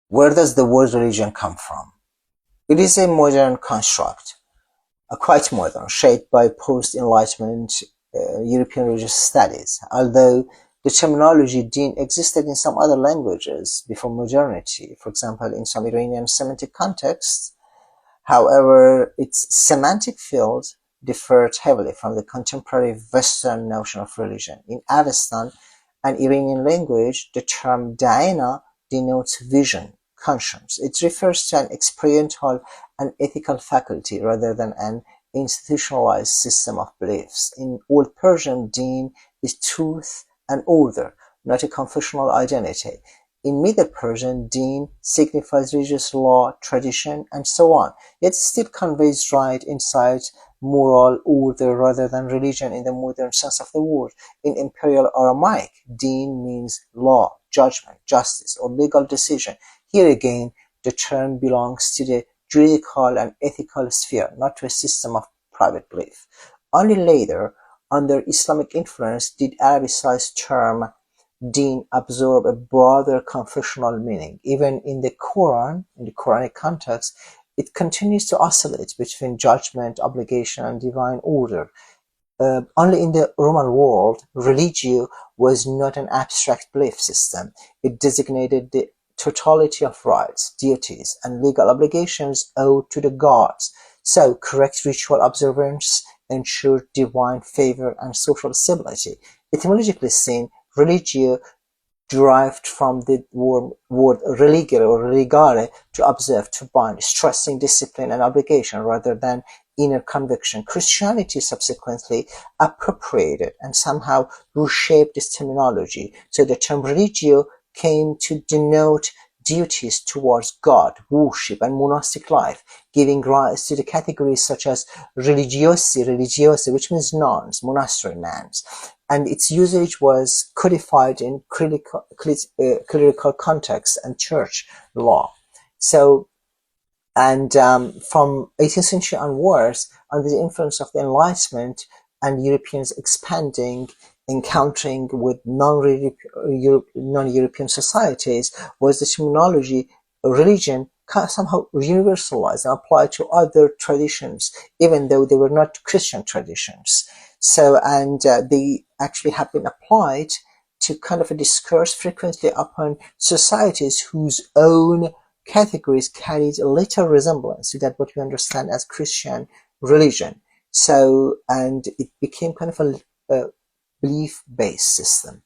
Where does the word religion come from? It is a modern construct, quite modern, shaped by post-Enlightenment European religious studies, although the terminology deen existed in some other languages before modernity, for example, in some Iranian and Semitic contexts. However, its semantic field differed heavily from the contemporary Western notion of religion. In Avestan, an Iranian language, the term daēnā denotes vision, conscience. It refers to an experiential and ethical faculty rather than an institutionalized system of beliefs. In Old Persian, deen is truth and order, not a confessional identity. In Middle Persian, deen signifies religious law, tradition, and so on, yet still conveys right, insight, moral order rather than religion in the modern sense of the word. In Imperial Aramaic, deen means law, judgment, justice, or legal decision. Here again, the term belongs to the juridical and ethical sphere, not to a system of private belief. Only later, under Islamic influence, did Arabicized term deen absorb a broader confessional meaning. Even in the Quran, in the Quranic context, it continues to oscillate between judgment, obligation, and divine order. Only in the Roman world, religio was not an abstract belief system. It designated the totality of rights, duties, and legal obligations owed to the gods. So, correct ritual observance ensured divine favor and social stability. Etymologically seen, religio derived from the word religere or religare, to observe, to bind, stressing discipline and obligation rather than inner conviction. Christianity subsequently appropriated and somehow reshaped this terminology. So the term religio came to denote duties towards God, worship, and monastic life, giving rise to the categories such as religiosi, which means nuns, monastery nuns. And its usage was codified in clerical context and church law. So, and from 18th century onwards, under the influence of the Enlightenment and Europeans expanding, encountering with non-European societies, was the terminology religion somehow universalized and applied to other traditions, even though they were not Christian traditions. So, and they actually have been applied to kind of a discourse frequently upon societies whose own categories carried a little resemblance to that what we understand as Christian religion. So, and it became kind of a belief-based system.